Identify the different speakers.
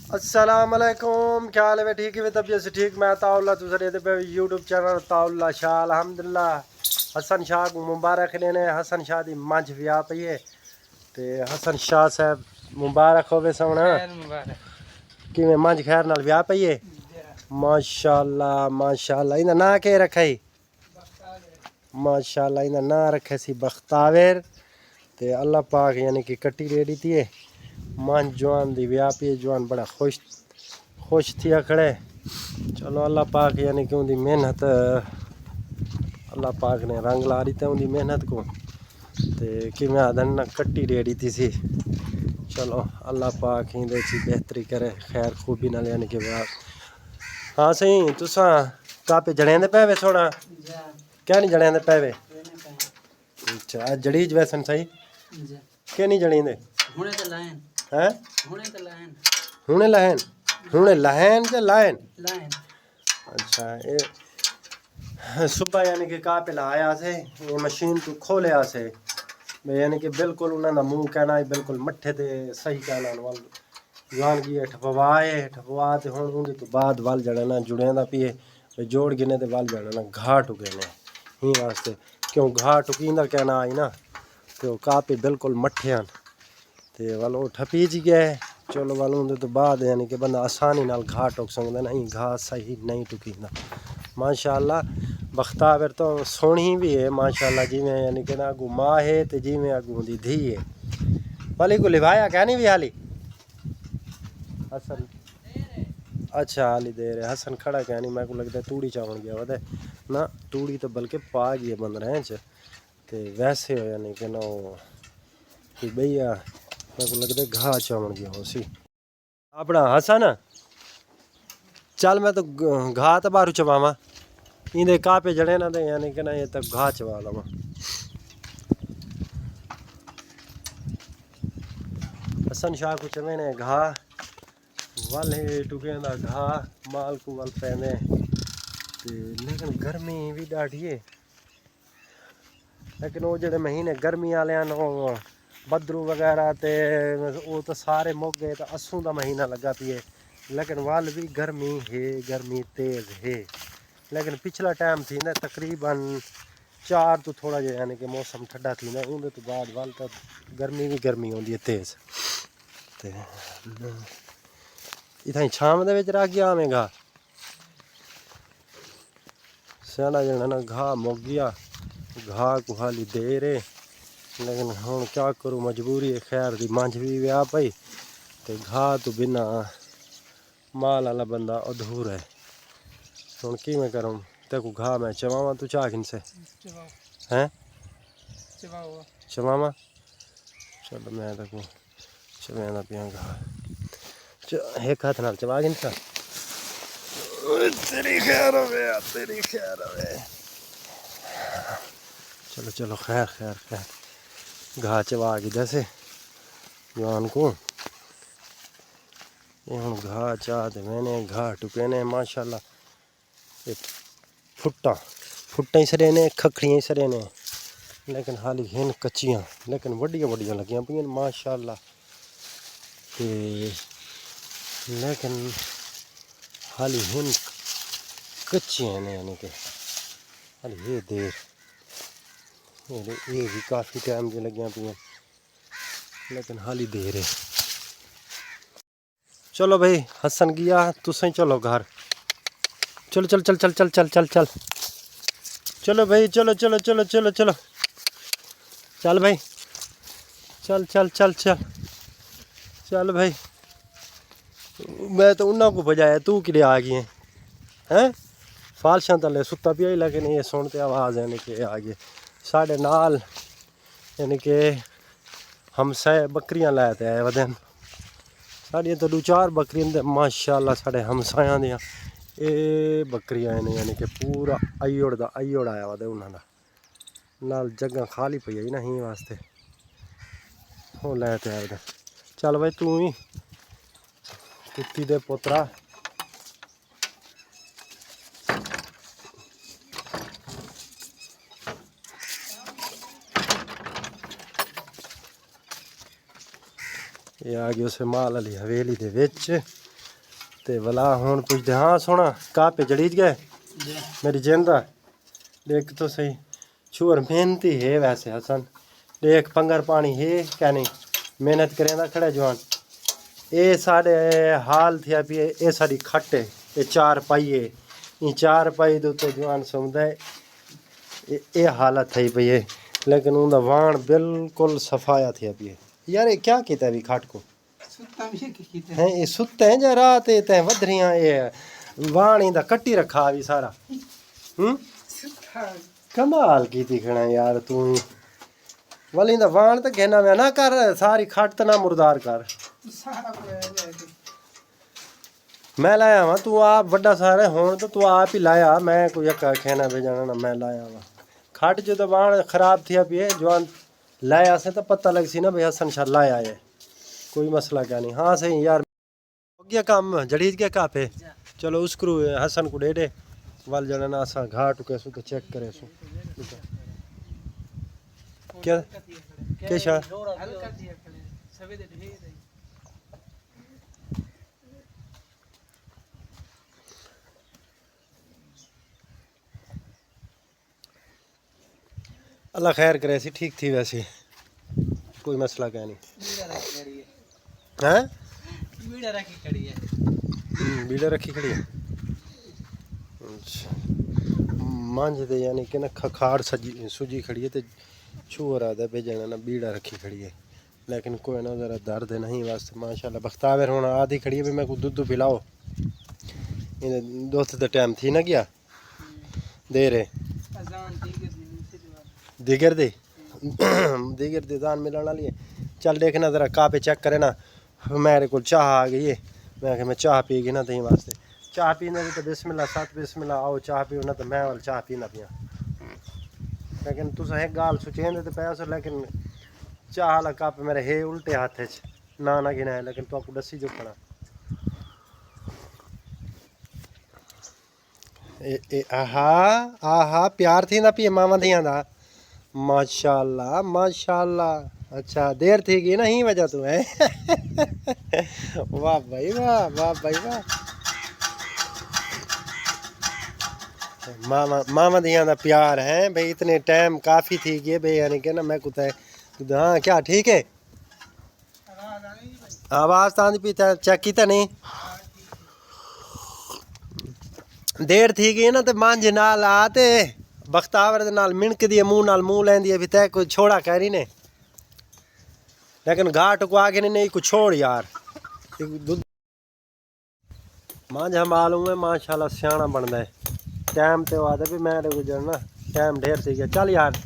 Speaker 1: अस्सलाम वालेकुम, क्या हाल है? ठीक है, तबीयत से ठीक। मैं ताउल्ला तुसरे पे यूट्यूब चैनल ताउल्ला शाह अल्हम्दुलिल्लाह हसन शाह को मुबारक लेने। हसन शाह दी मंझ विआह पई है ते हसन शाह साहब मुबारक होवे सोना। किवें मंझ खैर नाल विआह पई है? माशाअल्लाह माशाअल्लाह। इहदा नाम के रखा ही? माशाअल्लाह इहदा नाम रखे सी बख्तावेर ते अल्लाह पाक यानी कि कट्टी रेडी थी है मन जवान दी विआह पे जवान बड़ा खुश थी खड़े। चलो अल्लाह पाक यानी कि उनकी मेहनत अल्लाह पाक ने रंग ला दी उनकी मेहनत को ते कि मैं आदन ना कट्टी रेडी थी सी। चलो अल्लाह पाक ही दे बेहतरी करे खैर खूबी नाल यानी कि विआह। हाँ सही तुसा कापे जड़ें दे पैवे थोड़ा क्या नहीं जड़ें दे पैवे? अच्छा जड़ी वैसन सही क्या नहीं जड़ी दे हैं हुणे लहन हुणे लहन के लाइन। अच्छा ये सुबह यानी कि का पे लाया से ये मशीन को खोलिया से यानी कि बिल्कुल उन्होंने मुंह कहना है बिल्कुल मट्ठे ते सही कहना वाल जवान की ठपवा ते हुण उनके तो बाद वाल जड़ना जुड़े दा पिए जोड़ गिने ते वाल जड़ना घाट उगे ने ही वास्ते क्यों घाट उकींदा कहना आई ना तो का पे बिल्कुल मट्ठे हैं ते वालो ठपी जी गए। चलो वालों तो बाद यानी कि बंदा आसानी नाल घाट टुक सकता नहीं घास सही नहीं टुकींदा। माशाअल्लाह बख्तावर तो सोहनी भी है माशाअल्लाह जिमें यानी कि ना अगू माँ है तो जिमें अगू दी धी है वाली को लिभाया क्या नहीं भी हाली हसन। अच्छा हाली दे रहे हसन खड़ा क्या नहीं मैं को लगता है तूड़ी चावन गया वह ना तूड़ी तो बल्कि पा गई बंद रहे ते वैसे हो यानी कि ना कि भैया मैं को लगता है घा चावन गया हो सी अपना हसन। चल मैं तो घा तो बारू चवावा इंदे कापे जड़े ना दे यानी कि ना ये तक घा चवा लवा। हसन शाह को चवेने घा वल है टुके दा घा माल को वल पैने ते लेकिन गर्मी भी डाढ़ी है लेकिन वो जेडे महीने गर्मी वाले हैं बदरू वगैरह ते वो तो सारे मुक गए तो अस्सू का महीना लगा पिए लेकिन वल भी गर्मी है गर्मी तेज़ है। लेकिन पिछला टाइम थी ना तकरीबन 4 तो थोड़ा जहा यानी कि मौसम ठंडा थी ना उनके तो बाद वाल तो गर्मी भी गर्मी होती है तेज़ ते इतना छाम दे विच रख गया में घा स्याना जना ना घा मुक गया घा को हाली दे रहे लेकिन हूँ क्या करूँ मजबूरी है खैर दी मंझ भी विआह पई ते घा तो बिना माल वाला बंदा अधूर है हूँ कि मैं करूँ तेको घा मैं चवावा तू चाह किन से हैं चवावा। चलो मैं तेको चवेंदा पिया घा एक हाथ नाल चवा किन सा तेरी खैर होवे तेरी खैर होवे। चलो चलो खैर खैर खैर घा चवा के जैसे जवान को ये हूँ घा चाहते मैंने घा टुके ने माशाल्लाह ये फुट्टा ही सरे ने खखड़ियाँ ही सरे ने लेकिन हाली हिन कच्चियाँ लेकिन वड्डिया वड्डिया लगियां पियां माशाल्लाह ते लेकिन हाली हिन कच्चियाँ ने यानी कि हाली ये देर ये भी काफ़ी टाइम की लगियां पियां लेकिन हाली देर है। चलो भाई हसन गया तुसें चलो घर चलो चल चल चल चल चल चल चल चलो भाई चलो चलो चलो चलो चलो चल भाई चल चल चल चल चल भाई मैं तो उन्ना को बजाया तू कि आ गई हैं फालशा तले सुता पिया लेकिन ये सुनते आवाज़ यानी कि आ गए साढ़े नाल यानी कि हम सह बकरियां लैते आए वदन साढ़िया तो 2-4 बकरियां माशाल्लाह साढ़े हमसाया दियां ये बकरियां ने यानी कि पूरा अयोड़ आया वा उन्होंने नाल जगह खाली पई आई ना ही वास्ते वो लैते आए चल भाई तू ही कुत्ती दे पुत्रा ये आ गए उस माल वाली हवेली दे विच ते भला हुण पुछदे हाँ सोना का पे जड़ीज गए मेरी जिंदा देख तो सही छुअर मेहनती है वैसे हसन देख पंगर पानी है क्या नहीं मेहनत करें ना खड़े जवान ये साढ़े हाल थिया भी ये सारी खट है ये चार पाइए ये चार पाई दे उत्ते जवान सौंदा है ये हालत थी पई है लेकिन उनका वाण बिल्कुल सफाया थिया पी यार ये क्या किया भी खाट को हैं ये सुते हैं जा रात ते वधरियां ये वाण इंदा कट्टी रखा भी सारा कमाल की थी खड़ा यार तू वाली इंदा वाण तो कहना मैं ना कर सारी खाट तो ना मुर्दार कर मैं लाया वा तू आप बड़ा सारे होन तो तू आप ही लाया मैं कोई यका कहना भेजना ना मैं लाया वा खाट जो तो वाण खराब थी अब ये जवान लाया से तो पता लग सी ना भाई हसन शाह लाया है कोई मसला क्या नहीं हाँ सही यार हो गया काम जड़ीज गया कहाँ पे चलो उसको हसन को दे दे वाल जड़ा ना असा घाट कैसो तो चेक करे सो क्या क्या अल्लाह खैर करे सी ठीक थी वैसे कोई मसला क्या नहीं हैं बीड़ा रखी खड़ी है अच्छा मांझ दे यानी कि ना खखाड़ सजी सूजी खड़ी है तो छुअर आदा भेजना ना बीड़ा रखी खड़ी है लेकिन कोई ना ज़रा दर्द है नहीं वास्ते माशाल्लाह बख्तावर होना आधी खड़ी है भी मैं को दूध पिलाओ इन दोस्त दा टाइम थी ना गया देर है दिगर दे दान मिलने वाली है चल देखना ज़रा का पे चेक करे ना मेरे को चाह आ गई है मैं चाह पीगी ना तेरे वास्ते चाह पीने की तो बिस्मिल्लाह साथ बिस्मिल्लाह आओ चाह पियो ना तो मैं वाल चाह पीना पिया लेकिन तुस एक गाल सुचेंदे तो पैसो लेकिन चाह वाला कप मेरे है उल्टे हाथ ना गिना है लेकिन तो आपको दसी जो पड़ा आहा आहा प्यार थी ना पिए मामा धियां दा माशाल्लाह माशाल्लाह अच्छा देर थी गई ना ही वजह तू है वाह भाई वाह वाह भाई वाह मामा दियां दा प्यार है भाई इतने टाइम काफ़ी थी गए भाई यानी कि ना मैं कुछ हाँ क्या ठीक है आवाज़ तांदी पीता चेक किया नहीं देर थी गई ना तो मांझ नाल आते बख्तावर दे नाल मिणक दी मुँह नाल मुँह लैंदी है भी तय कोई छोड़ा कह रही ने लेकिन घाट को आगे नहीं कुछ छोड़ यार मांझ मालूम है माशाल्लाह सियाना बनता है टाइम तो आदे भी मैं गुजरना टाइम ढेर सी गया चल यार